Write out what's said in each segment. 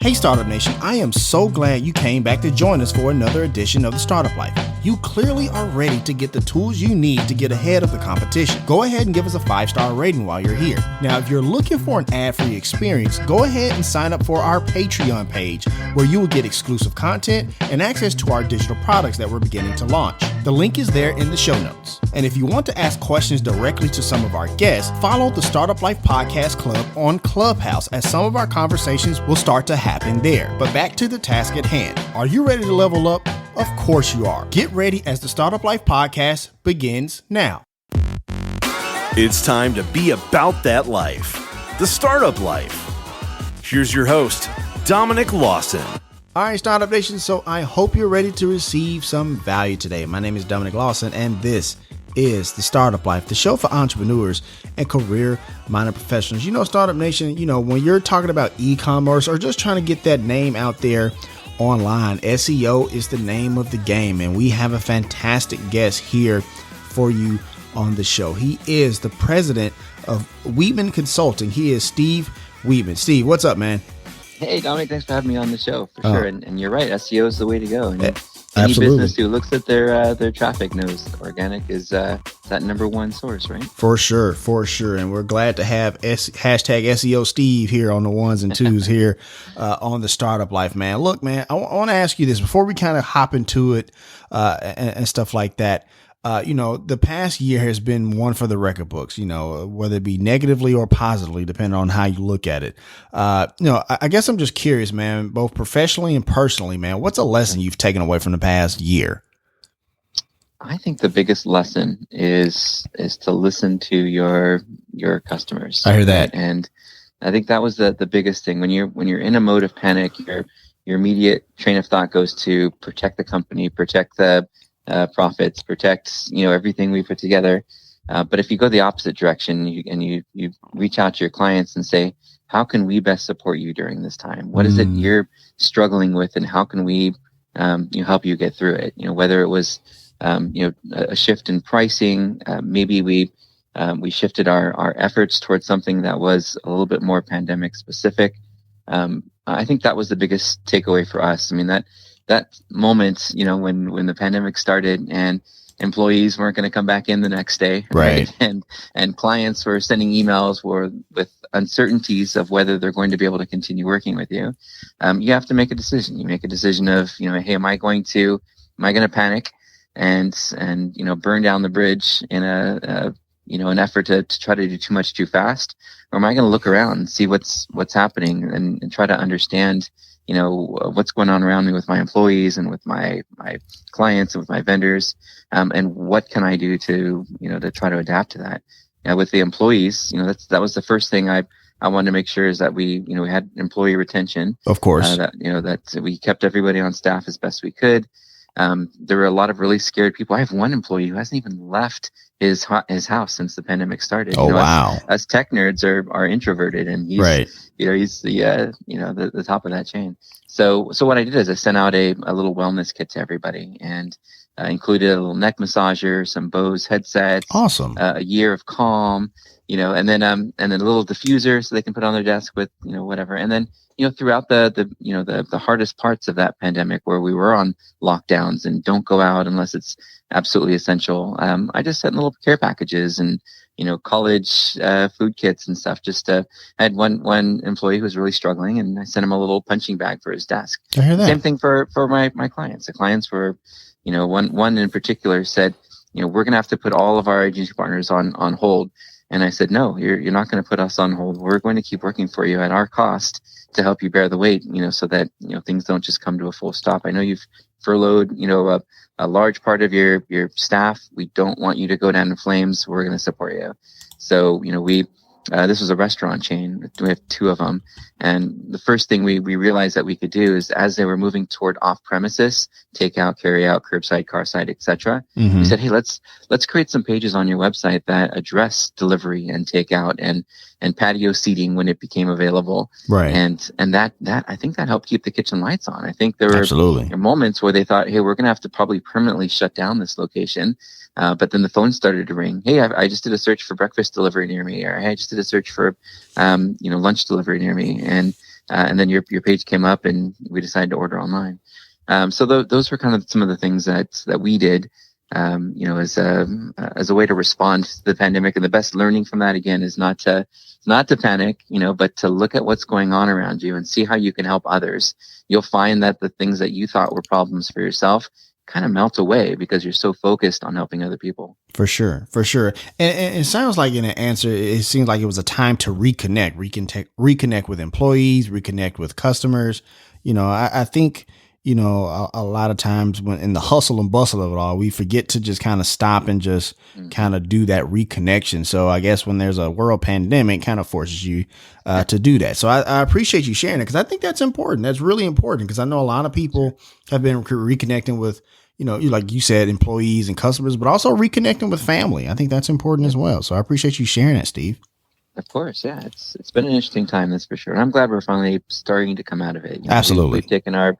Hey Startup Nation, I am so glad you came back to join us for another edition of the Startup Life. You clearly are ready to get the tools you need to get ahead of the competition. Go ahead and give us a 5-star rating while you're here. Now, if you're looking for an ad-free experience, go ahead and sign up for our Patreon page, where you will get exclusive content and access to our digital products that we're beginning to launch. The link is there in the show notes. And if you want to ask questions directly to some of our guests, follow the Startup Life Podcast Club on Clubhouse, as some of our conversations will start to happen there. But back to the task at hand. Are you ready to level up? Of course you are. Get ready as the Startup Life Podcast begins now. It's time to be about that life, the startup life. Here's your host, Dominic Lawson. All right, Startup Nation, so I hope you're ready to receive some value today. My name is Dominic Lawson, and this is the Startup Life, the show for entrepreneurs and career-minded professionals. You know, Startup Nation, when you're talking about e-commerce or just trying to get that name out there online, SEO is the name of the game, and we have a fantastic guest here for you on the show. He is the president of Wiideman Consulting. He is Steve Wiideman. Steve, what's up, man? Hey, Dominic, thanks for having me on the show, for sure. And you're right, SEO is the way to go. And any absolutely. business who looks at their traffic knows organic is that number one source, right? For sure. And we're glad to have hashtag SEO Steve here on the ones and twos here on the Startup Life, man. Look, man, I want to ask you this before we kind of hop into it and stuff like that. The past year has been one for the record books, whether it be negatively or positively, depending on how you look at it. I guess I'm just curious, man, both professionally and personally, man, what's a lesson you've taken away from the past year? I think the biggest lesson is to listen to your customers. I hear that. And I think that was the biggest thing. When you're in a mode of panic, your immediate train of thought goes to protect the company, protect the profits, protect everything we put together. But if you go the opposite direction, you reach out to your clients and say, how can we best support you during this time? What is it you're struggling with, and how can we help you get through it? Whether it was a shift in pricing, maybe we shifted our efforts towards something that was a little bit more pandemic specific. I think that was the biggest takeaway for us. I mean, that moment, when the pandemic started and employees weren't going to come back in the next day, right? And clients were sending emails with uncertainties of whether they're going to be able to continue working with you. You have to make a decision. You make a decision of, hey, am I going to panic and burn down the bridge in an effort to try to do too much too fast, or am I going to look around and see what's happening and try to understand what's going on around me with my employees and with my clients and with my vendors, and what can I do to try to adapt to that. With the employees, that was the first thing I wanted to make sure is that we had employee retention. Of course, that we kept everybody on staff as best we could. There were a lot of really scared people. I have one employee who hasn't even left his house since the pandemic started. Oh, wow. Us tech nerds are introverted, and he's right. He's the top of that chain. So what I did is I sent out a little wellness kit to everybody, and included a little neck massager, some Bose headsets, awesome, a year of Calm, and then a little diffuser so they can put on their desk with whatever. And then throughout the hardest parts of that pandemic, where we were on lockdowns and don't go out unless it's absolutely essential, I just sent little care packages and college food kits and stuff. I had one employee who was really struggling, and I sent him a little punching bag for his desk. I hear that. Same thing for my clients. The clients were, one in particular said, we're going to have to put all of our agency partners on hold. And I said, no, you're not going to put us on hold. We're going to keep working for you at our cost to help you bear the weight, so that, things don't just come to a full stop. I know you've furloughed, a large part of your staff. We don't want you to go down in flames. We're going to support you. So, this was a restaurant chain. We have 2 of them. And the first thing we realized that we could do is, as they were moving toward off-premises, takeout, carry-out, curbside, carside, etc., we said, hey, let's create some pages on your website that address delivery and takeout and patio seating when it became available. Right. And that I think that helped keep the kitchen lights on. I think there were moments where they thought, hey, we're going to have to probably permanently shut down this location. But then the phone started to ring. Hey, I just did a search for breakfast delivery near me, or hey, I just did a search for, lunch delivery near me. And and then your page came up, and we decided to order online. So those were kind of some of the things that we did, as a way to respond to the pandemic. And the best learning from that, again, is not to panic, but to look at what's going on around you and see how you can help others. You'll find that the things that you thought were problems for yourself kind of melt away because you're so focused on helping other people. For sure. And it sounds like in an answer, it seems like it was a time to reconnect with employees, reconnect with customers. I think, a lot of times when in the hustle and bustle of it all, we forget to just kind of stop and just kind of do that reconnection. So I guess when there's a world pandemic, it kind of forces you to do that. So I appreciate you sharing it, because I think that's important. That's really important, because I know a lot of people have been reconnecting with, like you said, employees and customers, but also reconnecting with family. I think that's important as well. So I appreciate you sharing that, Steve. Of course. Yeah. It's been an interesting time. That's for sure. And I'm glad we're finally starting to come out of it. Absolutely. We've taken our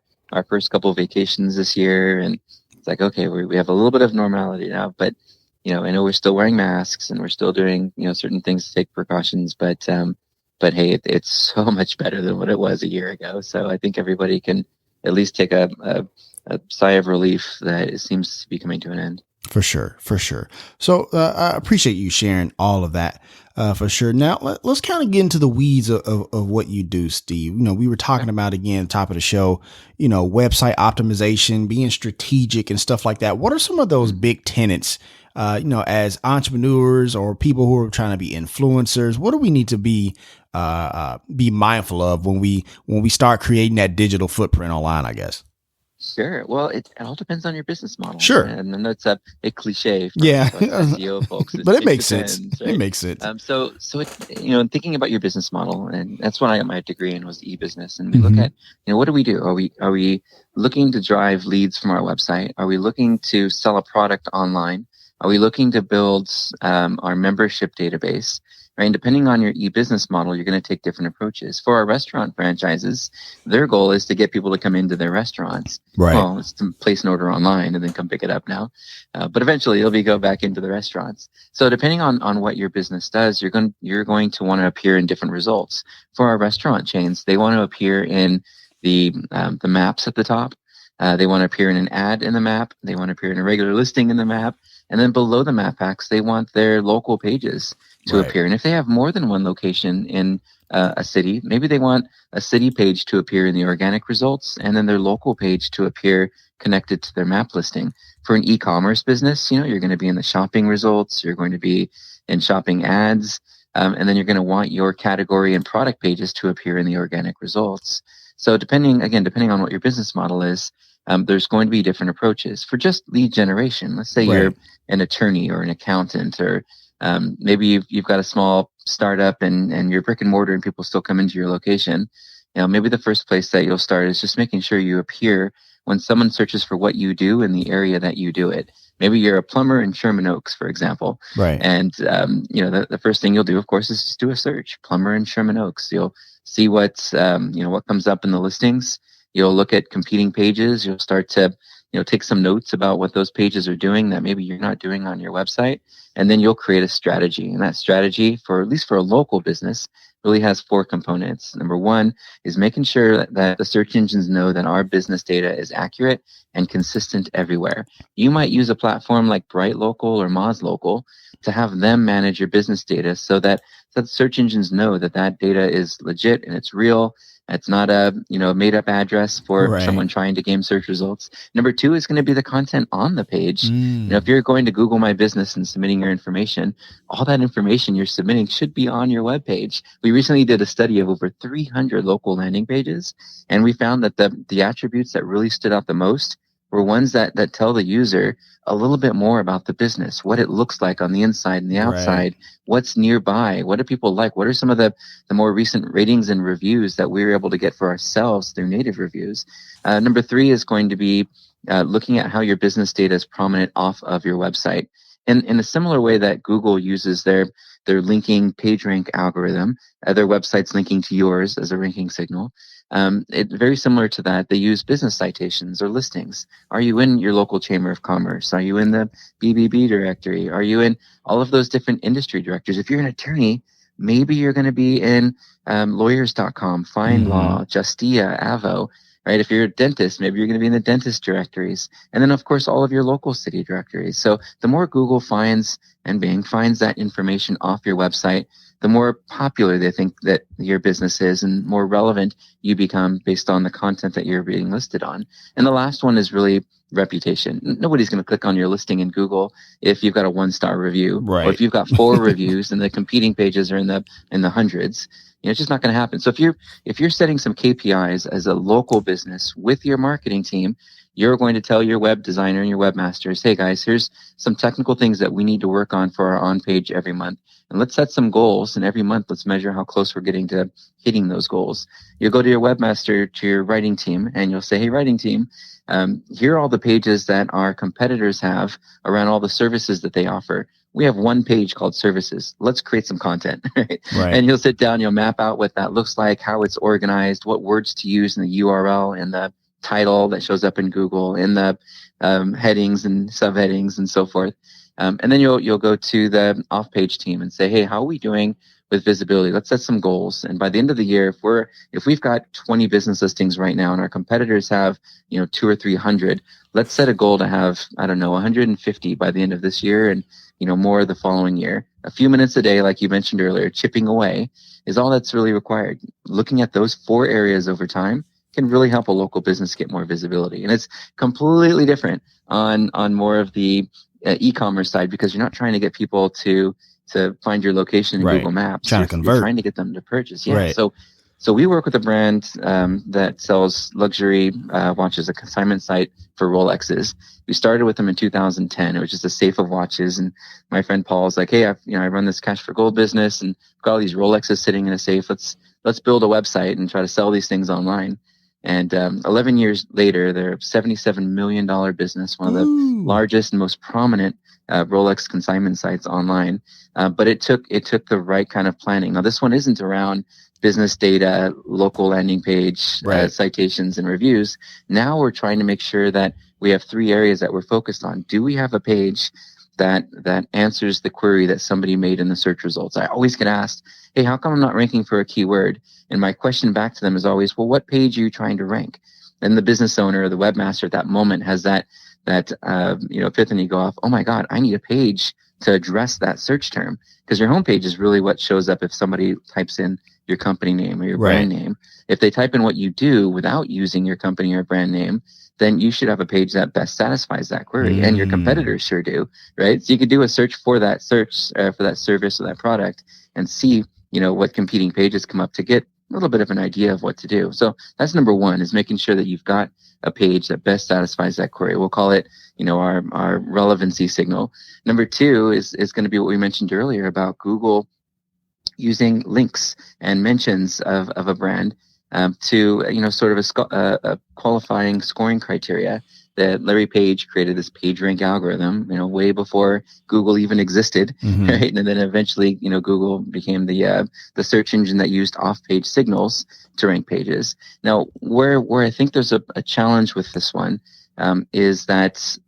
first couple of vacations this year, and it's like, okay, we have a little bit of normality now, but I know we're still wearing masks and we're still doing, certain things to take precautions, but hey, it's so much better than what it was a year ago. So I think everybody can at least take a sigh of relief that it seems to be coming to an end. For sure. So I appreciate you sharing all of that for sure. Now let's kind of get into the weeds of what you do, Steve. We were talking about, again, top of the show, website optimization, being strategic and stuff like that. What are some of those big tenets, as entrepreneurs or people who are trying to be influencers? What do we need to be mindful of when we start creating that digital footprint online, I guess? Sure. Well, it all depends on your business model. Sure. And I know it's a big cliche for SEO folks. But it makes sense. Right? It makes sense. So it, thinking about your business model, and that's when I got my degree in, was e-business. And we look at, what do we do? Are we looking to drive leads from our website? Are we looking to sell a product online? Are we looking to build our membership database? Right? And depending on your e-business model, you're going to take different approaches. For our restaurant franchises, their goal is to get people to come into their restaurants. Right. Well, it's to place an order online and then come pick it up now. But eventually it'll go back into the restaurants. So depending on what your business does, you're going to want to appear in different results. For our restaurant chains, they want to appear in the maps at the top. They want to appear in an ad in the map. They want to appear in a regular listing in the map. And then below the map packs, they want their local pages to appear. And if they have more than one location in a city, maybe they want a city page to appear in the organic results, and then their local page to appear connected to their map listing. For an e-commerce business, you're going to be in the shopping results, you're going to be in shopping ads, and then you're going to want your category and product pages to appear in the organic results. So depending on what your business model is, there's going to be different approaches. For just lead generation, let's say you're an attorney or an accountant, or maybe you've got a small startup and you're brick and mortar and people still come into your location. Maybe the first place that you'll start is just making sure you appear when someone searches for what you do in the area that you do it. Maybe you're a plumber in Sherman Oaks, for example. Right. And, the first thing you'll do, of course, is just do a search, plumber in Sherman Oaks. You'll see what comes up in the listings. You'll look at competing pages. You'll start to, take some notes about what those pages are doing that maybe you're not doing on your website. And then you'll create a strategy. And that strategy, at least for a local business, really has 4 components. Number 1 is making sure that the search engines know that our business data is accurate and consistent everywhere. You might use a platform like Bright Local or Moz Local to have them manage your business data so that search engines know that data is legit and it's real. It's not a made up address for someone trying to game search results. Number 2 is going to be the content on the page. If you're going to Google My Business and submitting your information, all that information you're submitting should be on your webpage. We recently did a study of over 300 local landing pages, and we found that the attributes that really stood out the most were ones that tell the user a little bit more about the business, what it looks like on the inside and the outside, what's nearby, what do people like, what are some of the more recent ratings and reviews that we were able to get for ourselves through native reviews. Number 3 is going to be looking at how your business data is prominent off of your website. In a similar way that Google uses their linking PageRank algorithm, their website's linking to yours as a ranking signal. It's very similar to that. They use business citations or listings. Are you in your local chamber of commerce? Are you in the BBB directory? Are you in all of those different industry directories? If you're an attorney, Maybe you're going to be in lawyers.com, FindLaw, Justia, Avo, right? If you're a dentist, maybe you're going to be in the dentist directories. And then, of course, all of your local city directories. So the more Google finds and Bing finds that information off your website, the more popular they think that your business is and more relevant you become based on the content that you're being listed on. And the last one is really reputation. Nobody's going to click on your listing in Google if you've got a 1-star review, right, or if you've got 4 reviews and the competing pages are in the hundreds. It's just not going to happen. So if you're setting some KPIs as a local business with your marketing team, you're going to tell your web designer and your webmasters, hey guys, here's some technical things that we need to work on for our on-page every month. And let's set some goals, and every month let's measure how close we're getting to hitting those goals. You'll go to your webmaster, to your writing team, and you'll say, hey, writing team, here are all the pages that our competitors have around all the services that they offer. We have one page called services. Let's create some content. Right? And you'll sit down, you'll map out what that looks like, how it's organized, what words to use in the URL and the title that shows up in Google, in the headings and subheadings and so forth. And then you'll go to the Offpage team and say, hey, how are we doing with visibility? Let's set some goals. And by the end of the year, if we've got 20 business listings right now and our competitors have 200 or 300, let's set a goal to have 150 by the end of this year, and more the following year. A few minutes a day, like you mentioned earlier, chipping away is all that's really required. Looking at those 4 areas over time can really help a local business get more visibility. And it's completely different on more of the e-commerce side, because you're not trying to get people to find your location in Google Maps. You're trying to get them to purchase. Yeah. So we work with a brand that sells luxury watches, a consignment site for Rolexes. We started with them in 2010. It was just a safe of watches. And my friend Paul's like, hey, I run this cash for gold business and I've got all these Rolexes sitting in a safe. Let's build a website and try to sell these things online. And 11 years later, they're a $77 million business, one of the largest and most prominent Rolex consignment sites online. But it took the right kind of planning. Now, this one isn't around business data, local landing page, citations, and reviews. Now we're trying to make sure that we have 3 areas that we're focused on. Do we have a page that answers the query that somebody made in the search results? I always get asked, hey, how come I'm not ranking for a keyword? And my question back to them is always, well, what page are you trying to rank? And the business owner or the webmaster at that moment has that epiphany go off, oh my God, I need a page to address that search term. Because your homepage is really what shows up if somebody types in your company name or your brand name. If they type in what you do without using your company or brand name, then you should have a page that best satisfies that query. And your competitors sure do, right? So you could do a search for that service or that product and see, what competing pages come up to get a little bit of an idea of what to do. So that's number 1, is making sure that you've got a page that best satisfies that query. We'll call it, our relevancy signal. Number 2 is going to be what we mentioned earlier about Google using links and mentions of a brand to, sort of a qualifying scoring criteria. That Larry Page created this PageRank algorithm, way before Google even existed, right? And then eventually, Google became the search engine that used off-page signals to rank pages. Now, where I think there's a challenge with this one is that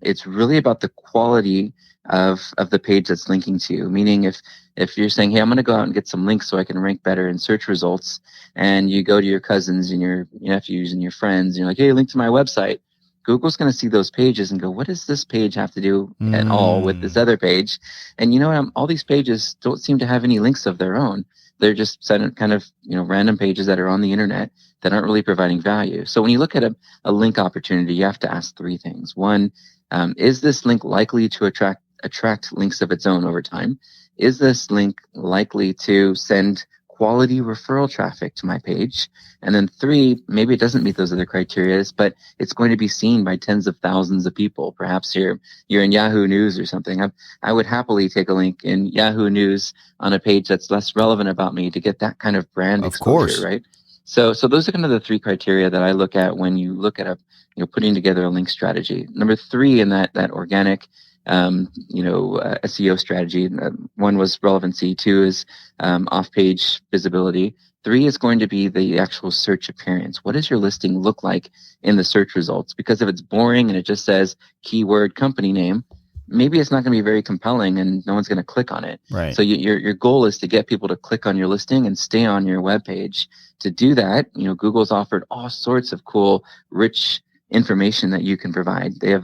it's really about the quality of the page that's linking to you. Meaning, if you're saying, hey, I'm going to go out and get some links so I can rank better in search results, and you go to your cousins and your nephews and your friends, and you're like, hey, link to my website. Google's going to see those pages and go, what does this page have to do at all with this other page? And all these pages don't seem to have any links of their own. They're just kind of, random pages that are on the internet that aren't really providing value. So when you look at a link opportunity, you have to ask 3 things. 1, is this link likely to attract links of its own over time? Is this link likely to send quality referral traffic to my page? And then 3, maybe it doesn't meet those other criteria, but it's going to be seen by tens of thousands of people. Perhaps you're in Yahoo News or something. I would happily take a link in Yahoo News on a page that's less relevant about me to get that kind of brand exposure, right? So those are kind of the 3 criteria that I look at when you look at putting together a link strategy. Number 3 in that organic SEO strategy. 1 was relevancy. 2 is off-page visibility. 3 is going to be the actual search appearance. What does your listing look like in the search results? Because if it's boring and it just says keyword company name, maybe it's not going to be very compelling and no one's going to click on it. Right. So your goal is to get people to click on your listing and stay on your webpage. To do that, Google's offered all sorts of cool, rich information that you can provide. They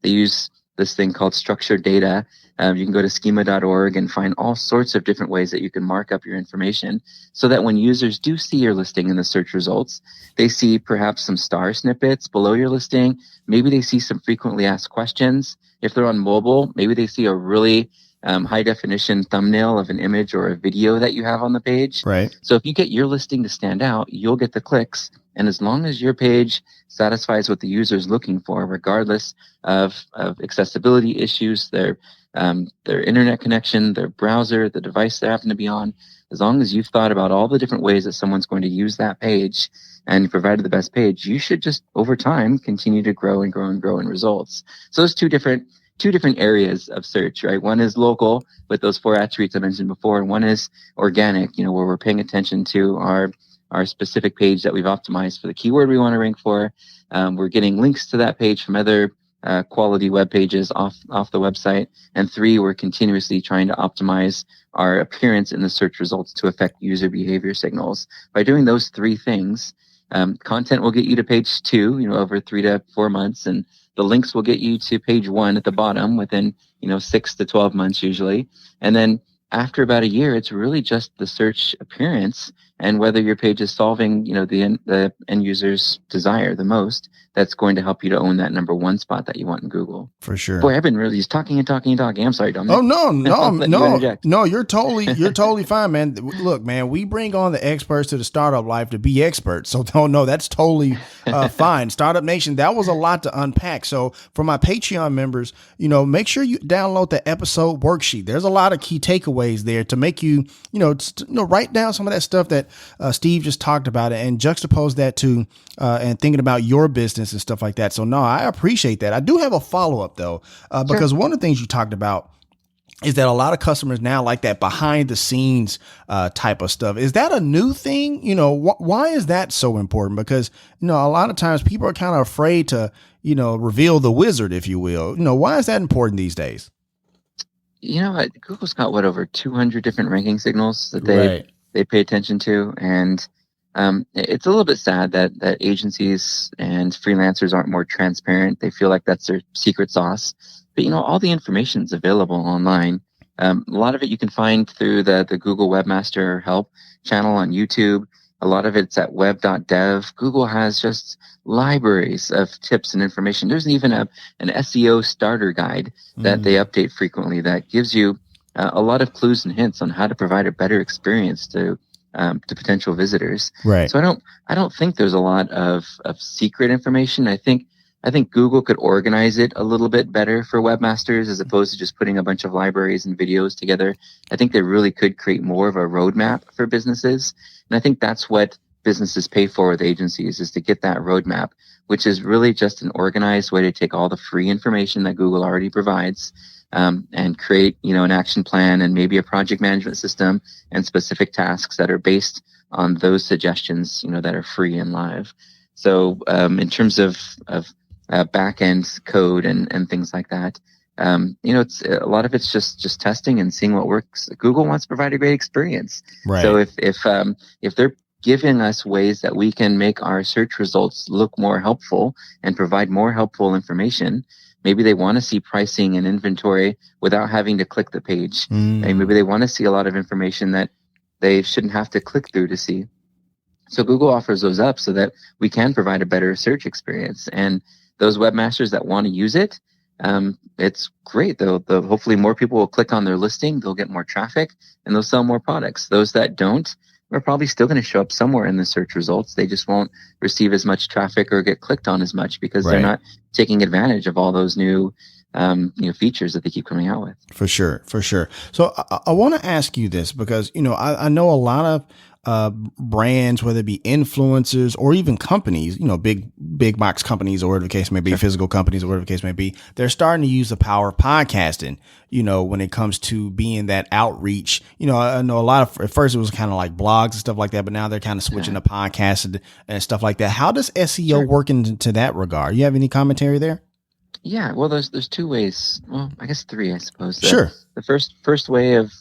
use this thing called structured data. You can go to schema.org and find all sorts of different ways that you can mark up your information so that when users do see your listing in the search results, they see perhaps some star snippets below your listing. Maybe they see some frequently asked questions. If they're on mobile, maybe they see a really high definition thumbnail of an image or a video that you have on the page. Right. So if you get your listing to stand out, you'll get the clicks. And as long as your page satisfies what the user is looking for, regardless of accessibility issues, their internet connection, their browser, the device they happen to be on, as long as you've thought about all the different ways that someone's going to use that page and provided the best page, you should just over time continue to grow and grow and grow in results. So those two different areas of search, right? One is local with those 4 attributes I mentioned before, and one is organic, where we're paying attention to our specific page that we've optimized for the keyword we want to rank for. We're getting links to that page from other quality web pages off the website. And 3, we're continuously trying to optimize our appearance in the search results to affect user behavior signals. By doing those 3 things, content will get you to page 2, over 3 to 4 months, and the links will get you to page 1 at the bottom within, 6 to 12 months usually. And then after about a year, it's really just the search appearance and whether your page is solving, the end user's desire the most. That's going to help you to own that number 1 spot that you want in Google. For sure. Boy, I've been really just talking and talking and talking. I'm sorry, Dominic. Oh, no, you're totally fine, man. Look, man, we bring on the experts to the startup life to be experts. So no, that's totally fine. Startup Nation, that was a lot to unpack. So for my Patreon members, make sure you download the episode worksheet. There's a lot of key takeaways there to make you, write down some of that stuff that Steve just talked about and juxtapose that to and thinking about your business and stuff like that. So no, I appreciate that. I do have a follow-up though, because Sure. one of the things you talked about is that a lot of customers now like that behind the scenes type of stuff. Is that a new thing? Why is that so important? Because, a lot of times people are kind of afraid to, reveal the wizard, if you will. Why is that important these days? Google's got over 200 different ranking signals that Right. they pay attention to. And it's a little bit sad that agencies and freelancers aren't more transparent. They feel like that's their secret sauce. But, all the information is available online. A lot of it you can find through the Google Webmaster Help channel on YouTube. A lot of it's at web.dev. Google has just libraries of tips and information. There's even an SEO starter guide that they update frequently that gives you a lot of clues and hints on how to provide a better experience to potential visitors. Right. So I don't think there's a lot of secret information. I think Google could organize it a little bit better for webmasters as opposed to just putting a bunch of libraries and videos together. I think they really could create more of a roadmap for businesses. And I think that's what businesses pay for with agencies, is to get that roadmap, which is really just an organized way to take all the free information that Google already provides and create, an action plan and maybe a project management system and specific tasks that are based on those suggestions, that are free and live. So in terms of back-end code and things like that, it's a lot of it's just testing and seeing what works. Google wants to provide a great experience. Right. So if they're giving us ways that we can make our search results look more helpful and provide more helpful information, maybe they want to see pricing and inventory without having to click the page. And maybe they want to see a lot of information that they shouldn't have to click through to see. So Google offers those up so that we can provide a better search experience. And those webmasters that want to use it, it's great. Hopefully more people will click on their listing, they'll get more traffic, and they'll sell more products. Those that don't are probably still going to show up somewhere in the search results. They just won't receive as much traffic or get clicked on as much because they're not taking advantage of all those new features that they keep coming out with. For sure. So I want to ask you this because, I know a lot of brands, whether it be influencers or even companies, big box companies or whatever the case may be, physical companies or whatever the case may be, they're starting to use the power of podcasting, when it comes to being that outreach. I know a lot of, at first it was kind of like blogs and stuff like that, but now they're kind of switching to podcasts and stuff like that. How does SEO work into that regard? You have any commentary there? Yeah, well, there's two ways. Well, I guess three, I suppose. Sure. The first way of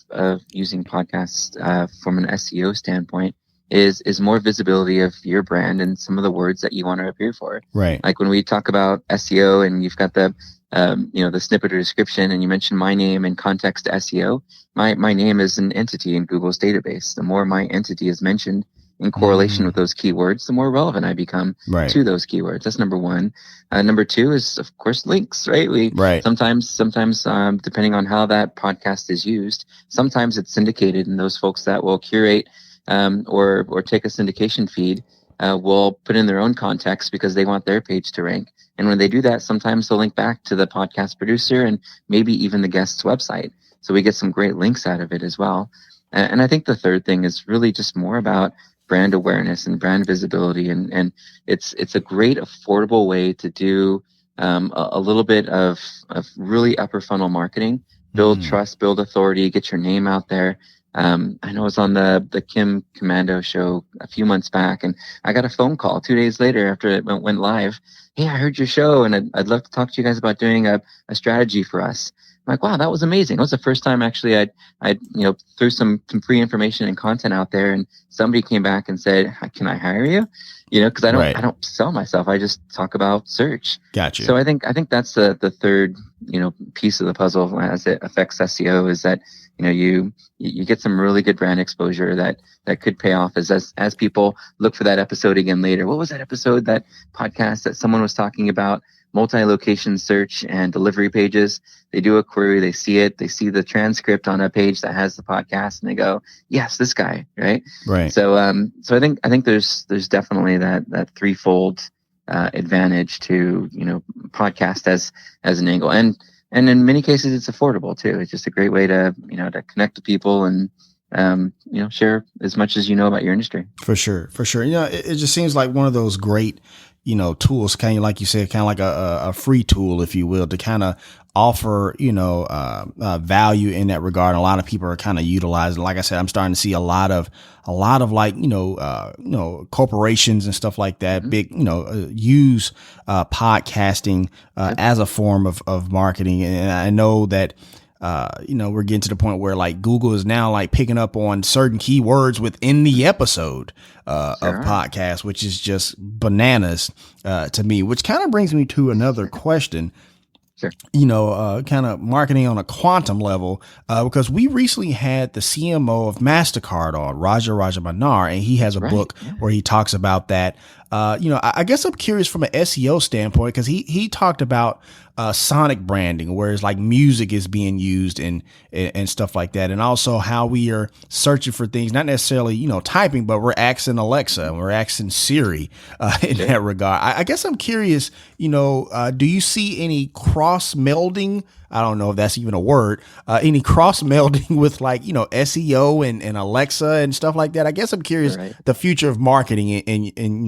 using podcasts from an SEO standpoint is more visibility of your brand and some of the words that you want to appear for. Right. Like when we talk about SEO and you've got the the snippet or description, and you mention my name in context to SEO. My name is an entity in Google's database. The more my entity is mentioned in correlation with those keywords, the more relevant I become to those keywords. That's number one. Number two is, of course, links, right? Sometimes, depending on how that podcast is used, sometimes it's syndicated, and those folks that will curate or take a syndication feed will put in their own context because they want their page to rank. And when they do that, sometimes they'll link back to the podcast producer and maybe even the guest's website. So we get some great links out of it as well. And I think the third thing is really just more about brand awareness and brand visibility. And it's a great, affordable way to do a little bit of really upper funnel marketing, build trust, build authority, get your name out there. I know I was on the Kim Commando show a few months back, and I got a phone call 2 days later after it went live. Hey, I heard your show, and I'd love to talk to you guys about doing a strategy for us. I'm like, wow, that was amazing. It was the first time actually I threw some free information and content out there, and somebody came back and said, can I hire you? Because I don't sell myself. I just talk about search. Gotcha. So I think that's the third, piece of the puzzle as it affects SEO, is that, you get some really good brand exposure that could pay off as people look for that episode again later. What was that episode, that podcast that someone was talking about? Multi-location search and delivery pages. They do a query, they see it, they see the transcript on a page that has the podcast, and they go, yes, this guy, right? Right. So I think there's definitely that threefold advantage to podcast as an angle, and in many cases it's affordable too. It's just a great way to to connect to people and share as much as you know about your industry. For sure. It just seems like one of those great tools, kind of like you said, kind of like a free tool, if you will, to kind of offer, value in that regard. And a lot of people are kind of utilizing. Like I said, I'm starting to see a lot of like, corporations and stuff like that, big, use, podcasting, as a form of marketing. And I know that, we're getting to the point where like Google is now like picking up on certain keywords within the episode of podcast, which is just bananas to me, which kind of brings me to another question. Sure. Kind of marketing on a quantum level, because we recently had the CMO of MasterCard on, Raja Manar, and he has a book where he talks about that. I guess I'm curious from an SEO standpoint, because he talked about sonic branding, whereas like music is being used and stuff like that. And also how we are searching for things, not necessarily, typing, but we're asking Alexa and we're asking Siri in that regard. I guess I'm curious, do you see any cross melding? I don't know if that's even a word, any cross melding with like, SEO and Alexa and stuff like that. I guess I'm curious the future of marketing and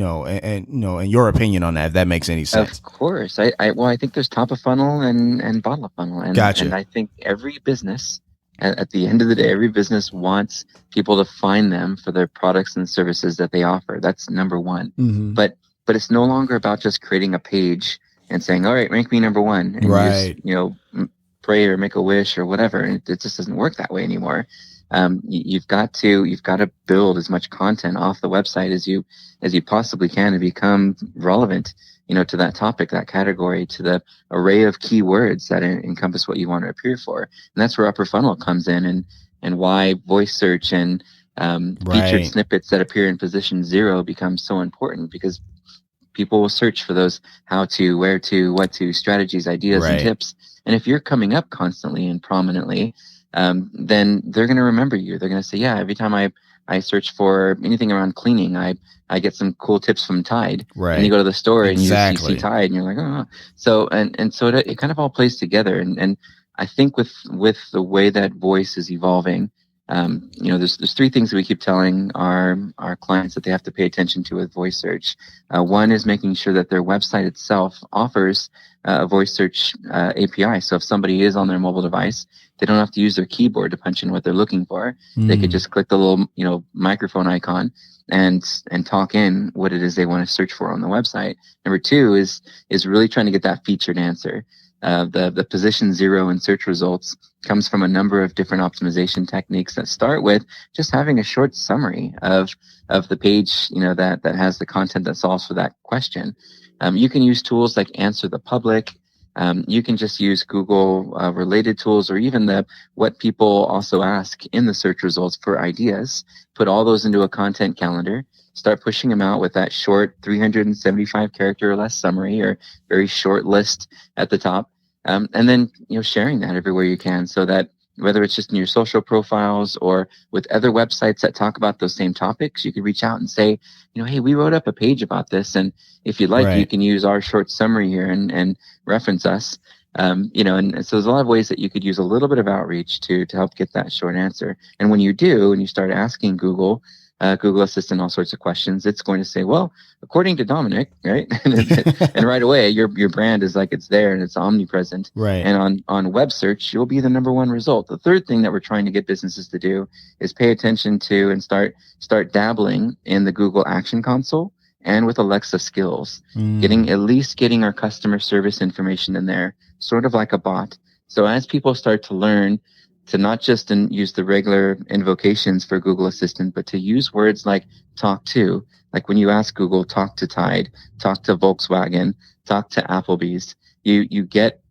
your opinion on that, if that makes any sense. Of course. I think there's top of funnel and bottom of funnel. And, gotcha. And I think every business, at the end of the day, every business wants people to find them for their products and services that they offer. That's number one. Mm-hmm. But it's no longer about just creating a page and saying, all right, rank me number one. And just, pray or make a wish or whatever. And it just doesn't work that way anymore. You've got to build as much content off the website as you possibly can to become relevant, to that topic, that category, to the array of keywords that encompass what you want to appear for. And that's where upper funnel comes in, and why voice search and featured snippets that appear in position 0 becomes so important, because people will search for those how to, where to, what to, strategies, ideas, and tips. And if you're coming up constantly and prominently, then they're going to remember you. They're going to say, yeah, every time I search for anything around cleaning, I get some cool tips from Tide. Right. And you go to the store and you see Tide and you're like, oh. So, so it kind of all plays together. And I think with the way that voice is evolving, There's three things that we keep telling our clients that they have to pay attention to with voice search. One is making sure that their website itself offers a voice search API. So if somebody is on their mobile device, they don't have to use their keyboard to punch in what they're looking for. They could just click the little microphone icon and talk in what it is they want to search for on the website. Number two is really trying to get that featured answer. The position 0 in search results comes from a number of different optimization techniques that start with just having a short summary of the page, that has the content that solves for that question. You can use tools like Answer the Public. You can just use Google related tools, or even what people also ask in the search results for ideas. Put all those into a content calendar. Start pushing them out with that short 375 character or less summary, or very short list at the top. And then, sharing that everywhere you can, so that whether it's just in your social profiles or with other websites that talk about those same topics, you could reach out and say, hey, we wrote up a page about this, and if you'd like, you can use our short summary here and reference us. And so there's a lot of ways that you could use a little bit of outreach to help get that short answer. And when you do, and you start asking Google Assistant all sorts of questions, it's going to say, well, according to Dominic, right? And right away, your brand is like, it's there and it's omnipresent. Right. And on web search, you'll be the number one result. The third thing that we're trying to get businesses to do is pay attention to and start dabbling in the Google Action Console and with Alexa skills, getting our customer service information in there, sort of like a bot. So as people start to learn to not just use the regular invocations for Google Assistant, but to use words like talk to, like when you ask Google, talk to Tide, talk to Volkswagen, talk to Applebee's, you get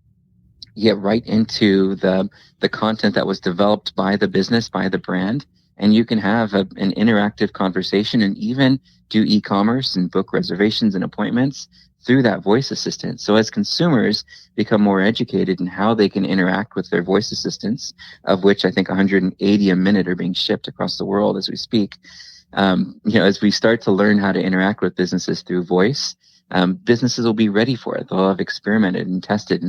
right into the content that was developed by the business, by the brand, and you can have an interactive conversation and even do e-commerce and book reservations and appointments through that voice assistant. So as consumers become more educated in how they can interact with their voice assistants, of which I think 180 a minute are being shipped across the world as we speak, as we start to learn how to interact with businesses through voice, businesses will be ready for it. They'll have experimented and tested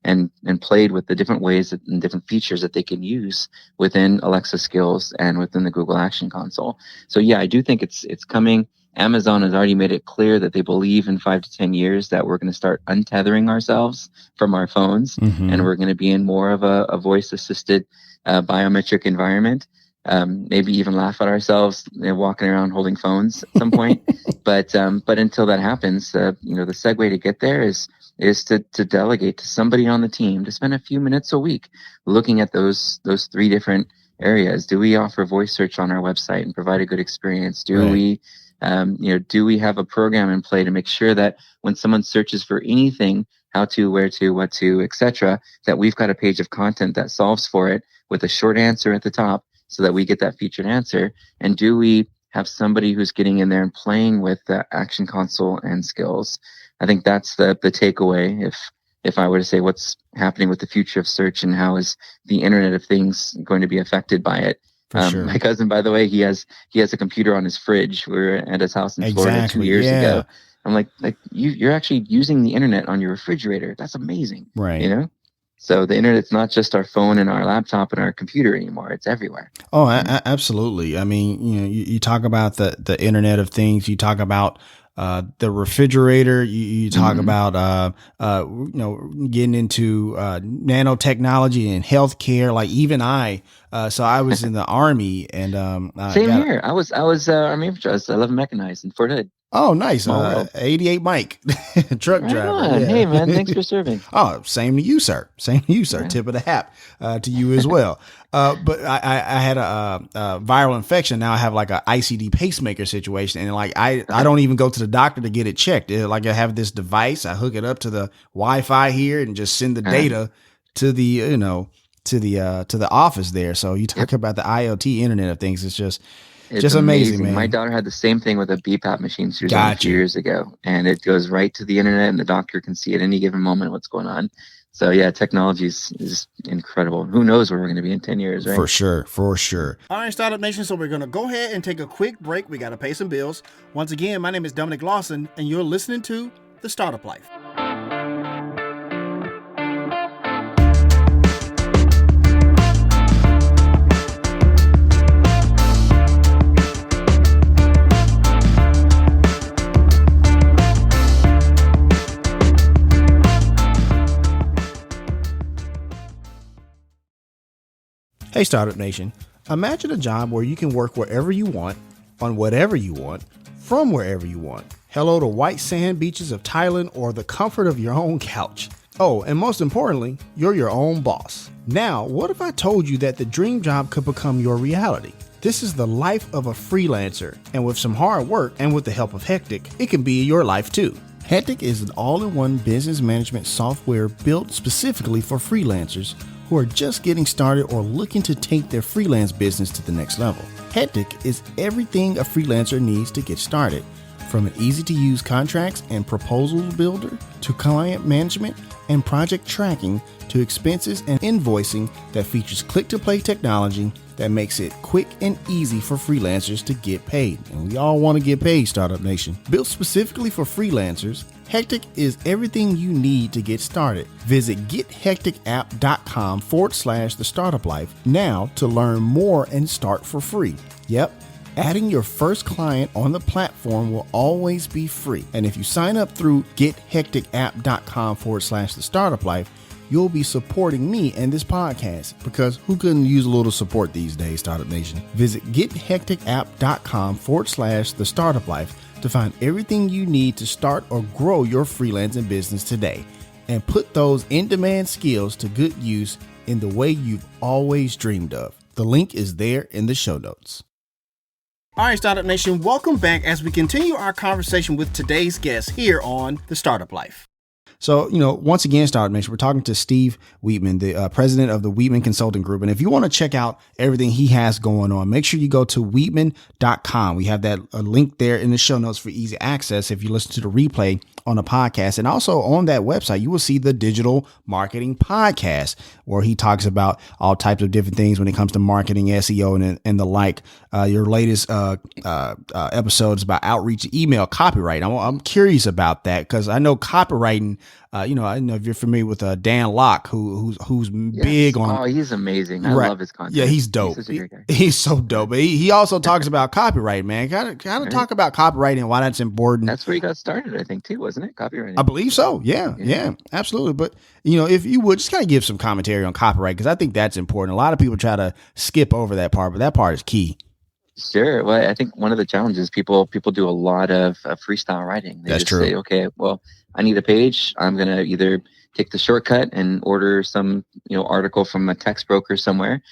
and played with the different ways and different features that they can use within Alexa skills and within the Google Action Console. So yeah, I do think it's coming. Amazon has already made it clear that they believe in 5 to 10 years that we're going to start untethering ourselves from our phones, and we're going to be in more of a voice-assisted biometric environment. Maybe even laugh at ourselves walking around holding phones at some point. But until that happens, the segue to get there is to delegate to somebody on the team to spend a few minutes a week looking at those three different areas. Do we offer voice search on our website and provide a good experience? Do we have a program in play to make sure that when someone searches for anything, how to, where to, what to, etc., that we've got a page of content that solves for it with a short answer at the top, so that we get that featured answer? And do we have somebody who's getting in there and playing with the Action Console and skills? I think that's the takeaway. If I were to say what's happening with the future of search and how is the Internet of Things going to be affected by it. Sure. My cousin, by the way, he has a computer on his fridge. We were at his house in Florida 2 years ago. I'm like you're actually using the internet on your refrigerator. That's amazing. Right. So the internet's not just our phone and our laptop and our computer anymore. It's everywhere. Oh, absolutely. I mean, you talk about the Internet of Things. You talk about the refrigerator. You talk about getting into nanotechnology and healthcare. Like even so I was in the Army, and same here. I was Army infantry. I love mechanized in Fort Hood. Oh, nice. 88 Mike, truck driver. On. Yeah. Hey, man, thanks for serving. Oh, same to you, sir. Same to you, sir. Right. Tip of the hat to you as well. But I had a viral infection. Now I have like a ICD pacemaker situation. And like, I don't even go to the doctor to get it checked. Like I have this device. I hook it up to the Wi-Fi here and just send the data to the, to the office there. So you talk about the IoT Internet of Things. It's just amazing, man. My daughter had the same thing with a BPAP machine she was on a few years ago, and it goes right to the internet, and the doctor can see at any given moment what's going on. So yeah, technology is incredible. Who knows where we're going to be in 10 years, right? For sure. All right, Startup Nation, so we're going to go ahead and take a quick break. We got to pay some bills. Once again, my name is Dominic Lawson, and you're listening to The Startup Life. Hey, Startup Nation. Imagine a job where you can work wherever you want, on whatever you want, from wherever you want. Hello to white sand beaches of Thailand or the comfort of your own couch. Oh, and most importantly, you're your own boss. Now, what if I told you that the dream job could become your reality? This is the life of a freelancer, and with some hard work and with the help of Hectic, it can be your life too. Hectic is an all-in-one business management software built specifically for freelancers who are just getting started or looking to take their freelance business to the next level. Hectic is everything a freelancer needs to get started, from an easy-to-use contracts and proposals builder to client management and project tracking to expenses and invoicing that features click-to-play technology that makes it quick and easy for freelancers to get paid. And we all want to get paid, Startup Nation. Built specifically for freelancers, Hectic is everything you need to get started. Visit gethecticapp.com/the startup life now to learn more and start for free. Yep. Adding your first client on the platform will always be free. And if you sign up through gethecticapp.com/the startup life, you'll be supporting me and this podcast, because who couldn't use a little support these days, Startup Nation? Visit gethecticapp.com/the startup life to find everything you need to start or grow your freelancing business today, and put those in-demand skills to good use in the way you've always dreamed of. The link is there in the show notes. All right, Startup Nation, welcome back as we continue our conversation with today's guest here on The Startup Life. So, once again, Startup Nation, we're talking to Steve Wiideman, the president of the Wiideman Consulting Group. And if you want to check out everything he has going on, make sure you go to wiideman.com. We have that link there in the show notes for easy access if you listen to the replay on the podcast. And also on that website, you will see the Digital Marketing Podcast, where he talks about all types of different things when it comes to marketing, SEO, and the like. Your latest episodes about outreach, email, copyright. I'm curious about that because I know copywriting. I don't know if you're familiar with Dan Locke, who's big on. Oh, he's amazing. I love his content. Yeah, he's dope. He's such a great guy. He's so dope. But he also talks about copyright, man. Kind of talk about copyright and why that's important. That's where he got started, I think, too, wasn't it? Copywriting. I believe so. Yeah, absolutely. But if you would just kind of give some commentary on copyright, because I think that's important. A lot of people try to skip over that part, but that part is key. Sure. Well, I think one of the challenges people do a lot of freestyle writing. They That's just true. say, okay, well, I need a page. I'm going to either take the shortcut and order some article from a text broker somewhere,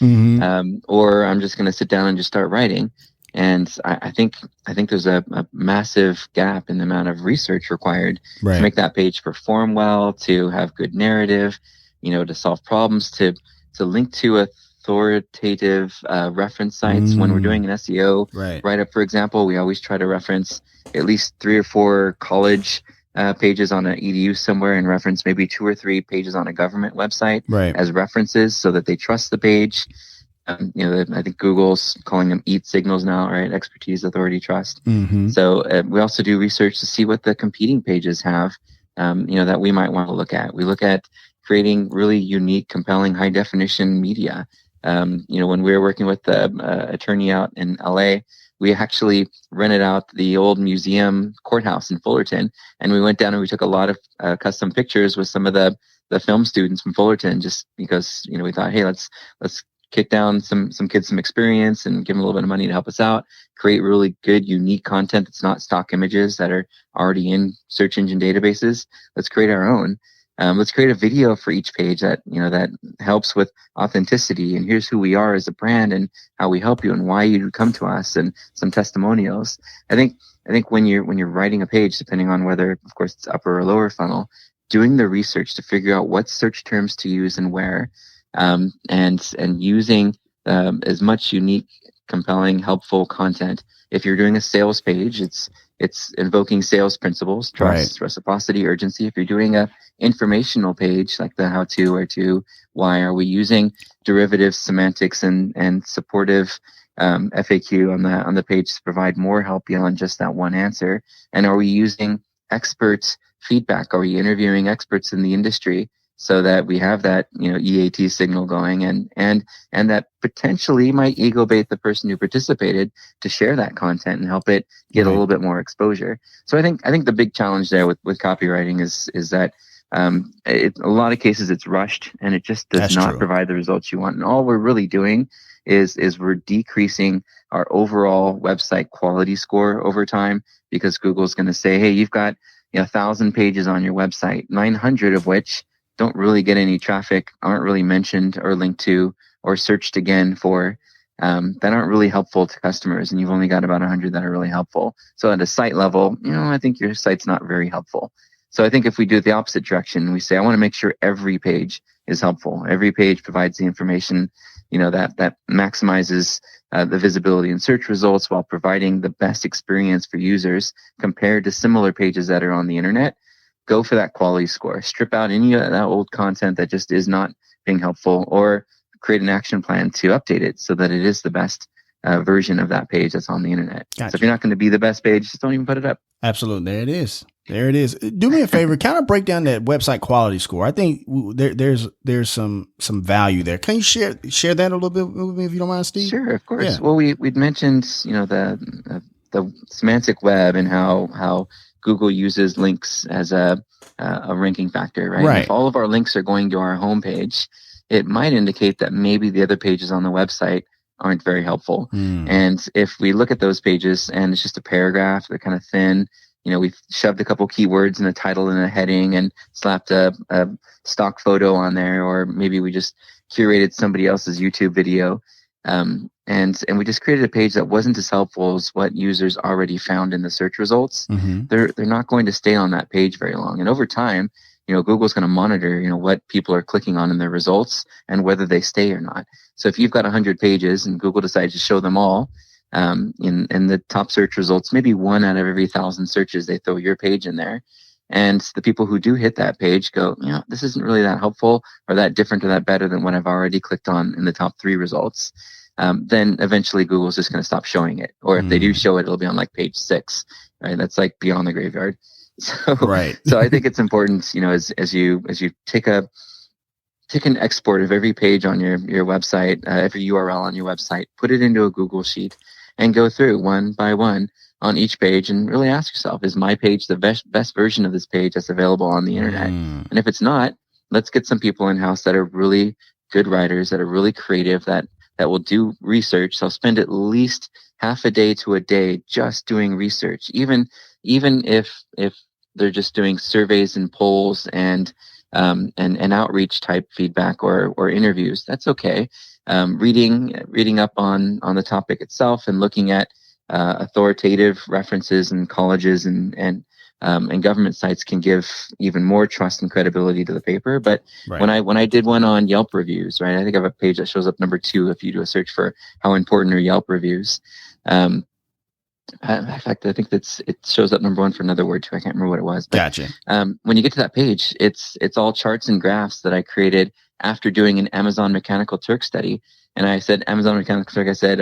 or I'm just going to sit down and just start writing. And I think there's a massive gap in the amount of research required to make that page perform well, to have good narrative, to solve problems, to link to authoritative reference sites. When we're doing an SEO write-up, for example, we always try to reference at least 3 or 4 college pages on an EDU somewhere, and reference maybe 2 or 3 pages on a government website as references so that they trust the page. I think Google's calling them EAT signals now, right? Expertise, authority, trust. So we also do research to see what the competing pages have, that we might want to look at. We look at creating really unique, compelling, high definition media. When we were working with the attorney out in LA, we actually rented out the old museum courthouse in Fullerton, and we went down and we took a lot of custom pictures with some of the film students from Fullerton, just because we thought, hey, let's kick down some kids some experience and give them a little bit of money to help us out, create really good, unique content that's not stock images that are already in search engine databases. Let's create our own. Let's create a video for each page that that helps with authenticity, and here's who we are as a brand and how we help you and why you come to us, and some testimonials. I think when you're writing a page, depending on whether, of course, it's upper or lower funnel, doing the research to figure out what search terms to use and where, and using as much unique, compelling, helpful content. If you're doing a sales page, it's invoking sales principles, trust, reciprocity, urgency. If you're doing a informational page like the how-to, where-to, why, are we using derivative semantics and supportive FAQ on the page to provide more help beyond just that one answer? And are we using expert feedback? Are we interviewing experts in the industry so that we have that EAT signal going, and that potentially might ego bait the person who participated to share that content and help it get a little bit more exposure? So I think the big challenge there with copywriting is that A lot of cases it's rushed and it just does That's not true. provide the results you want. And all we're really doing is we're decreasing our overall website quality score over time, because Google's going to say, hey, you've got 1,000 pages on your website, 900 of which don't really get any traffic, aren't really mentioned or linked to or searched again for, that aren't really helpful to customers. And you've only got about 100 that are really helpful. So at a site level, I think your site's not very helpful. So I think if we do it the opposite direction, we say, I want to make sure every page is helpful. Every page provides the information, that maximizes the visibility in search results while providing the best experience for users compared to similar pages that are on the internet. Go for that quality score. Strip out any of that old content that just is not being helpful, or create an action plan to update it so that it is the best version of that page that's on the internet. Gotcha. So if you're not going to be the best page, just don't even put it up. Absolutely. There it is. There it is. Do me a favor, kind of break down that website quality score. I think there's some value there. Can you share that a little bit with me, if you don't mind, Steve? Sure, of course. Yeah. Well, we'd mentioned, the semantic web and how Google uses links as a ranking factor, right? Right. If all of our links are going to our homepage, it might indicate that maybe the other pages on the website aren't very helpful. And if we look at those pages and it's just a paragraph, they're kind of thin, we've shoved a couple keywords in a title and a heading and slapped a stock photo on there, or maybe we just curated somebody else's YouTube video. And we just created a page that wasn't as helpful as what users already found in the search results. They're not going to stay on that page very long. And over time, Google's going to monitor, what people are clicking on in their results and whether they stay or not. So if you've got 100 pages and Google decides to show them all, in the top search results, maybe 1 out of every 1,000 searches, they throw your page in there. And the people who do hit that page go, this isn't really that helpful or that different or that better than what I've already clicked on in the top 3 results. Then eventually Google's just going to stop showing it. Or if they do show it, it'll be on like page 6, right? That's like beyond the graveyard. So, Right. So I think it's important, as you take an export of every page on your website, every URL on your website, put it into a Google Sheet and go through one by one on each page and really ask yourself, is my page the best version of this page that's available on the internet? And if it's not, let's get some people in-house that are really good writers, that are really creative, that will do research. They'll spend at least half a day to a day just doing research, even if they're just doing surveys and polls and outreach type feedback or interviews. That's okay. Reading up on the topic itself and looking at authoritative references in colleges and government sites can give even more trust and credibility to the paper. But Right. when I did one on Yelp reviews, right, I think I have a page that shows up number 2 if you do a search for how important are Yelp reviews. In fact, I think it shows up number 1 for another word too. I can't remember what it was. But, Gotcha. when you get to that page, it's all charts and graphs that I created after doing an Amazon Mechanical Turk study. And I said, Amazon Mechanical Turk, I said,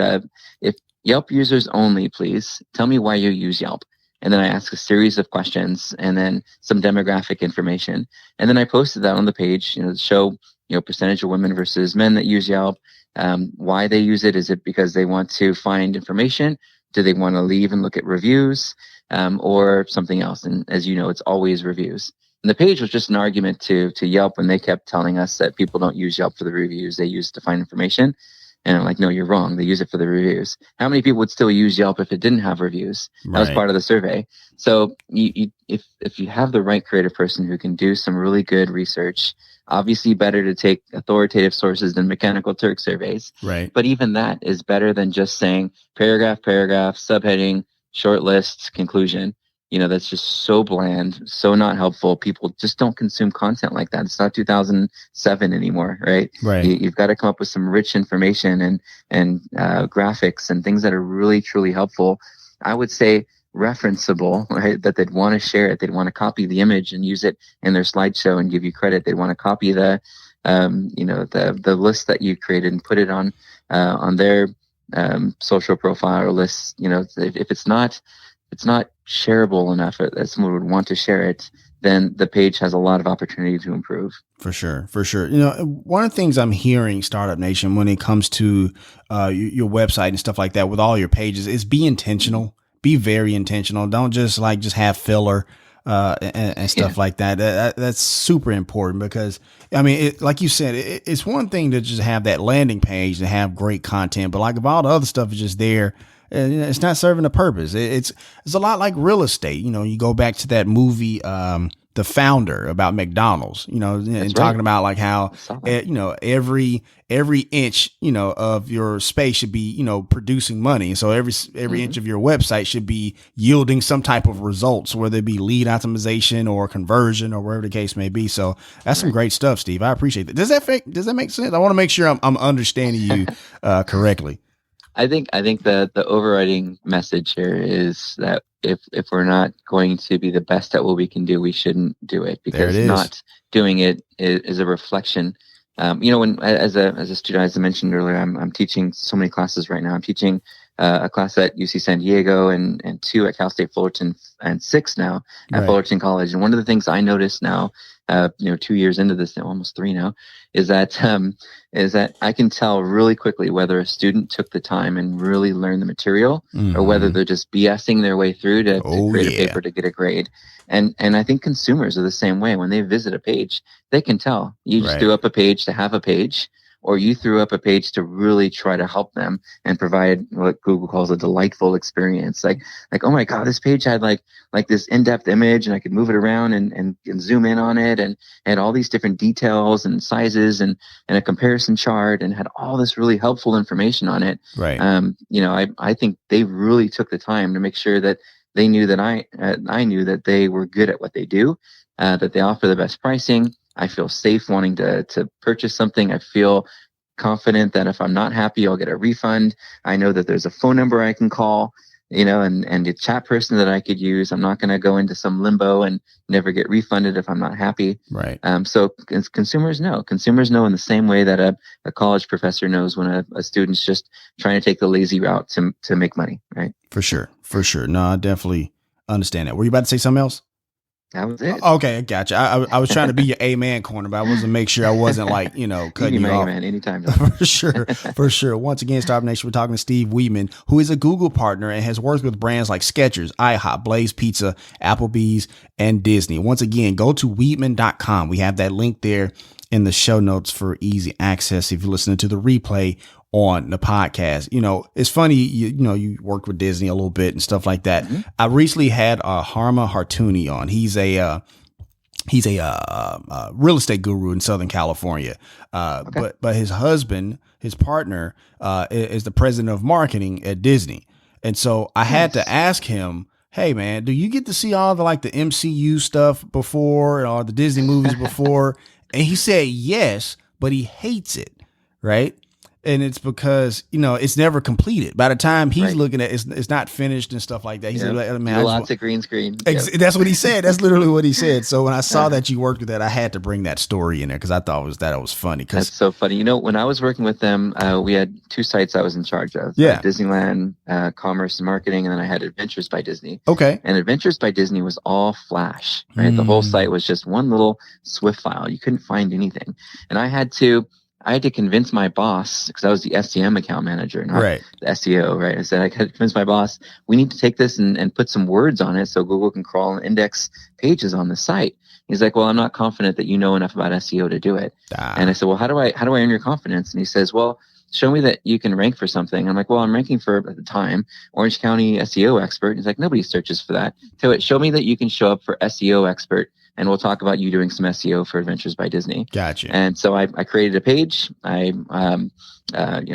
if Yelp users only, please tell me why you use Yelp. And then I asked a series of questions and then some demographic information. And then I posted that on the page, to show, percentage of women versus men that use Yelp, why they use it. Is it because they want to find information? Do they want to leave and look at reviews, or something else? And as you know, it's always reviews. And the page was just an argument to Yelp when they kept telling us that people don't use Yelp for the reviews. They use it to find information. And I'm like, no, you're wrong. They use it for the reviews. How many people would still use Yelp if it didn't have reviews? That was Right. part of the survey. So if you have the right creative person who can do some really good research, obviously better to take authoritative sources than Mechanical Turk surveys. Right. But even that is better than just saying paragraph, subheading, short list, conclusion. That's just so bland, so not helpful. People just don't consume content like that. It's not 2007 anymore, right? Right. You've got to come up with some rich information and graphics and things that are really, truly helpful. I would say referenceable, right? That they'd want to share it. They'd want to copy the image and use it in their slideshow and give you credit. They'd want to copy the list that you created and put it on their social profile or list. If it's not shareable enough that someone would want to share it, then the page has a lot of opportunity to improve. For sure. For sure. One of the things I'm hearing, Startup Nation, when it comes to your website and stuff like that with all your pages is be intentional, be very intentional. Don't just have filler. and stuff like that. That's super important because, I mean, like you said, it's one thing to just have that landing page and have great content, but like if all the other stuff is just there, it's not serving a purpose. It's a lot like real estate. You know, you go back to that movie, The Founder, about McDonald's, you know, and talking about like how, you know, every inch, you know, of your space should be, you know, producing money. So every inch of your website should be yielding some type of results, whether it be lead optimization or conversion or wherever the case may be. So that's some great stuff, Steve. I appreciate that. Does that make sense? I want to make sure I'm understanding you correctly. I think the overriding message here is that if we're not going to be the best at what we can do, we shouldn't do it, because not doing it is a reflection. You know, when as a student, as I mentioned earlier, I'm teaching so many classes right now. I'm teaching a class at UC San Diego and 2 at Cal State Fullerton and 6 now at Fullerton College. And one of the things I notice now, you know, 2 years into this, almost 3 now, is that I can tell really quickly whether a student took the time and really learned the material, or whether they're just BSing their way through to create a paper to get a grade. And I think consumers are the same way. When they visit a page, they can tell. You just threw up a page to have a page, or you threw up a page to really try to help them and provide what Google calls a delightful experience. Like, oh my God, this page had like this in-depth image, and I could move it around and zoom in on it, and had all these different details and sizes and a comparison chart, and had all this really helpful information on it. Right. You know, I think they really took the time to make sure that they knew that I knew that they were good at what they do, that they offer the best pricing. I feel safe wanting to purchase something. I feel confident that if I'm not happy, I'll get a refund. I know that there's a phone number I can call, you know, and a chat person that I could use. I'm not going to go into some limbo and never get refunded if I'm not happy. Right. So consumers know in the same way that a college professor knows when a student's just trying to take the lazy route to make money. Right. For sure. No, I definitely understand that. Were you about to say something else? That was it. Okay, I got you. I was trying to be your amen corner, but I wanted to make sure I wasn't like, you know, cutting you off. Man, anytime. For sure. Once again, Startup Nation, we're talking to Steve Wiideman, who is a Google partner and has worked with brands like Skechers, IHOP, Blaze Pizza, Applebee's, and Disney. Once again, go to Wiideman.com. We have that link there in the show notes for easy access if you're listening to the replay on the podcast. You know, it's funny, you worked with Disney a little bit and stuff like that. Mm-hmm. I recently had Harma Hartooni on. He's a real estate guru in Southern California. But his husband, his partner, is the president of marketing at Disney. And so I had to ask him, hey man, do you get to see all the MCU stuff before, or the Disney movies before? And he said yes, but he hates it. Right. And it's because, you know, it's never completed. By the time he's looking at it, it's not finished and stuff like that. He said, man, lots of green screen. That's what he said. That's literally what he said. So when I saw that you worked with that, I had to bring that story in there because I thought that was funny. That's so funny. You know, when I was working with them, we had 2 sites I was in charge of. Disneyland, Commerce and Marketing, and then I had Adventures by Disney. Okay. And Adventures by Disney was all Flash, right? The whole site was just one little Swift file. You couldn't find anything. And I had to convince my boss, because I was the SEM account manager, not the SEO, right? I said, I got to convince my boss, we need to take this and put some words on it so Google can crawl and index pages on the site. He's like, well, I'm not confident that you know enough about SEO to do it. And I said, well, how do I earn your confidence? And he says, well, show me that you can rank for something. I'm like, well, I'm ranking for, at the time, Orange County SEO expert. He's like, nobody searches for that. So show me that you can show up for SEO expert, and we'll talk about you doing some SEO for Adventures by Disney. Gotcha. And so I created a page. I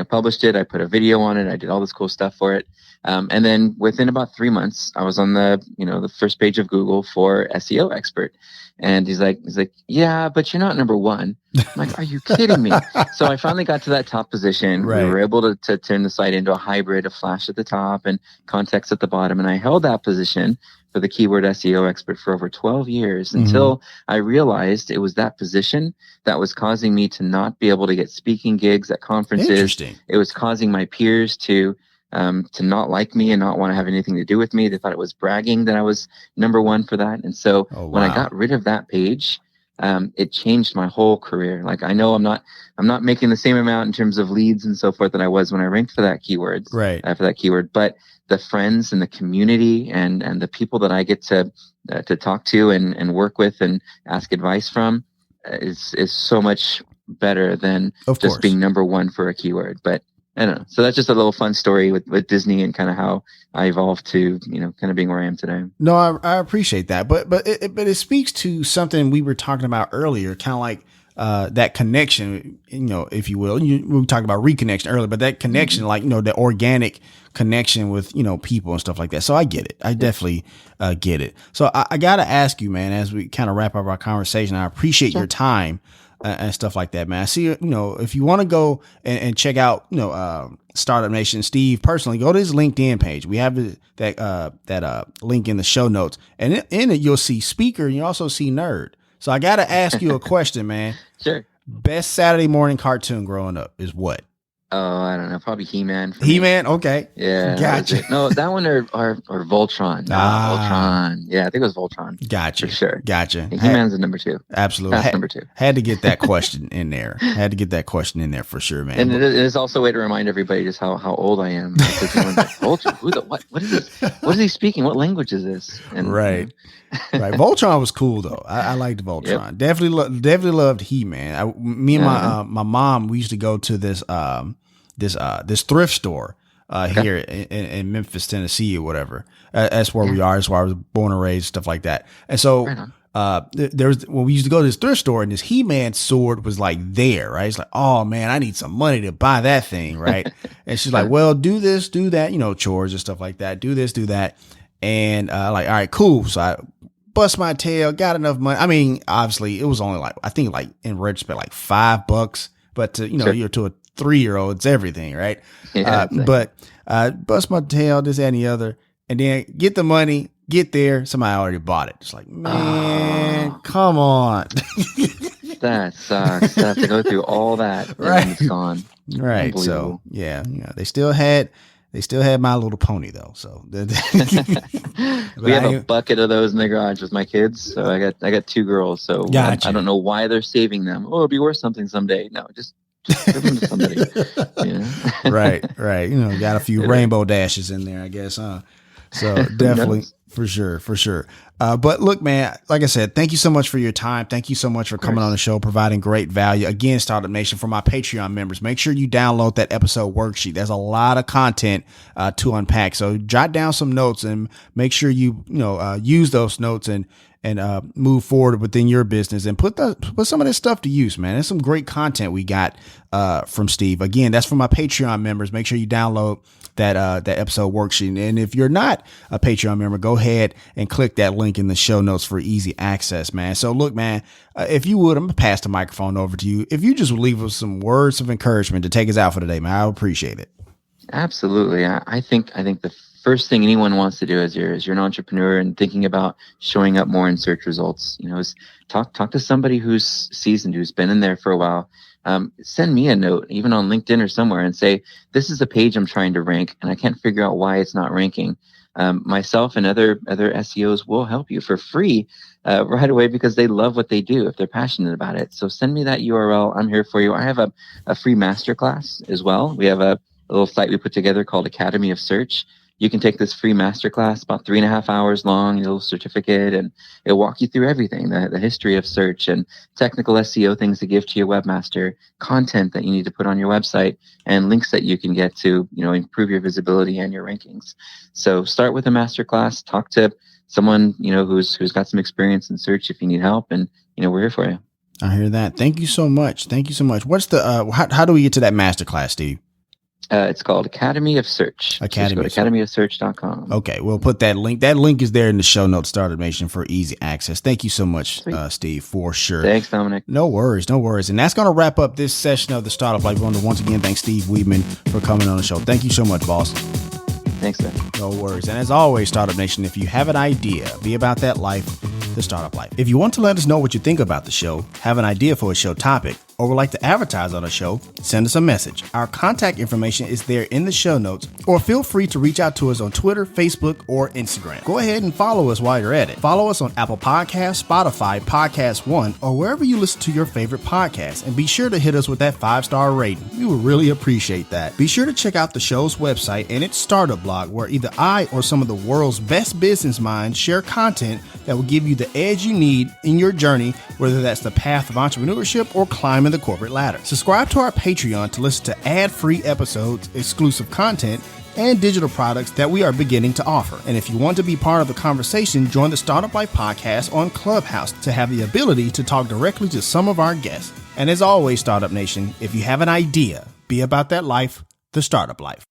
published it. I put a video on it. I did all this cool stuff for it. And then within about 3 months, I was on the first page of Google for SEO expert. And he's like, yeah, but you're not number 1. I'm like, are you kidding me? So I finally got to that top position. Right. We were able to turn the site into a hybrid of Flash at the top and context at the bottom. And I held that position for the keyword SEO expert for over 12 years until I realized it was that position that was causing me to not be able to get speaking gigs at conferences. Interesting. It was causing my peers to not like me and not want to have anything to do with me. They thought it was bragging that I was number 1 for that. And so when I got rid of that page, it changed my whole career. Like, I know I'm not making the same amount in terms of leads and so forth that I was when I ranked for that keyword, but the friends and the community and the people that I get to talk to and work with and ask advice from is so much better than just being number one for a keyword. But I don't know. So that's just a little fun story with Disney and kind of how I evolved to, kind of being where I am today. No, I appreciate that. But it speaks to something we were talking about earlier, kind of like that connection, if you will. We were talking about reconnection earlier, but that connection, like, the organic connection with, people and stuff like that. So I get it. I definitely get it. So I got to ask you, man, as we kind of wrap up our conversation, I appreciate your time and stuff like that, man. I see, if you want to go and check out, Startup Nation, Steve, personally, go to his LinkedIn page. We have that link in the show notes, and in it, you'll see speaker and you also see nerd. So I got to ask you a question, man. Sure. Best Saturday morning cartoon growing up is what? Oh, I don't know. Probably He-Man. He-Man? Okay. Yeah. Gotcha. No, that one or Voltron. Voltron. Yeah, I think it was Voltron. Gotcha. For sure. Gotcha. Yeah, He-Man's number 2. Absolutely. That's number 2. Had to get that question in there. For sure, man. And it is also a way to remind everybody just how old I am. Because no one's like, Voltron? What is this? What is he speaking? What language is this? And, right. Right. Voltron was cool though. I liked Voltron. Yep. Definitely loved He-Man. Me and my mom, we used to go to this thrift store here in Memphis, Tennessee, or whatever. That's where we are. That's where I was born and raised, stuff like that. And so when we used to go to this thrift store, and this He-Man sword was like there, right? It's like, oh man, I need some money to buy that thing, right? And she's like, well, do this, do that, chores and stuff like that. Do this, do that. And like, all right, cool. So I bust my tail, got enough money. I mean, obviously it was only like, I think like in retrospect, like $5, but to, you're to a 3-year-old, it's everything, right? Yeah, exactly. But bust my tail, this, that, and the other, and then get the money, get there, somebody already bought it. It's like, man, come on. That sucks. To have to go through all that, right? And it's gone. Right. So yeah, they still had My Little Pony though. So we have a bucket of those in the garage with my kids. So I got 2 girls. So gotcha. I don't know why they're saving them. Oh, it'll be worth something someday. No, just give them to somebody. Right. Got a few rainbow dashes in there, I guess, huh? So definitely, for sure. But look, man, like I said, thank you so much for your time. Thank you so much for coming on the show, providing great value. Again, Startup Nation, for my Patreon members, make sure you download that episode worksheet. There's a lot of content to unpack. So jot down some notes and make sure you use those notes and move forward within your business and put some of this stuff to use, man. There's some great content we got from Steve. Again, that's for my Patreon members. Make sure you download that episode worksheet. And if you're not a Patreon member, go ahead and click that link in the show notes for easy access, man. So look, man, if you would, I'm gonna pass the microphone over to you. If you just would leave us some words of encouragement to take us out for today, man, I would appreciate it. Absolutely. I think the first thing anyone wants to do as you're an entrepreneur and thinking about showing up more in search results, is talk to somebody who's seasoned, who's been in there for a while. Send me a note, even on LinkedIn or somewhere, and say, this is a page I'm trying to rank and I can't figure out why it's not ranking. Myself and other SEOs will help you for free right away because they love what they do if they're passionate about it. So send me that URL. I'm here for you. I have a free masterclass as well. We have a little site we put together called Academy of Search. You can take this free masterclass, about 3.5 hours long, a little certificate, and it'll walk you through everything, the history of search and technical SEO things to give to your webmaster, content that you need to put on your website, and links that you can get to, improve your visibility and your rankings. So start with a masterclass, talk to someone, who's got some experience in search if you need help, and, we're here for you. I hear that. Thank you so much. What's the, how do we get to that masterclass, Steve? It's called Academy of Search. academyofsearch.com. Okay, we'll put that link. That link is there in the show notes, Startup Nation, for easy access. Thank you so much, Steve, for sure. Thanks, Dominic. No worries. And that's going to wrap up this session of the Startup Life. I want to once again thank Steve Wiideman for coming on the show. Thank you so much, boss. Thanks, man. No worries. And as always, Startup Nation, if you have an idea, be about that life, the Startup Life. If you want to let us know what you think about the show, have an idea for a show topic, or would like to advertise on a show, send us a message. Our contact information is there in the show notes, or feel free to reach out to us on Twitter, Facebook, or Instagram. Go ahead and follow us while you're at it. Follow us on Apple Podcasts, Spotify, Podcast One, or wherever you listen to your favorite podcasts, and be sure to hit us with that 5-star rating. We would really appreciate that. Be sure to check out the show's website and its startup blog, where either I or some of the world's best business minds share content that will give you the edge you need in your journey, whether that's the path of entrepreneurship or climbing the corporate ladder. Subscribe to our Patreon to listen to ad-free episodes, exclusive content, and digital products that we are beginning to offer. And if you want to be part of the conversation, join the Startup Life podcast on Clubhouse to have the ability to talk directly to some of our guests. And as always, Startup Nation, if you have an idea, be about that life, the Startup Life.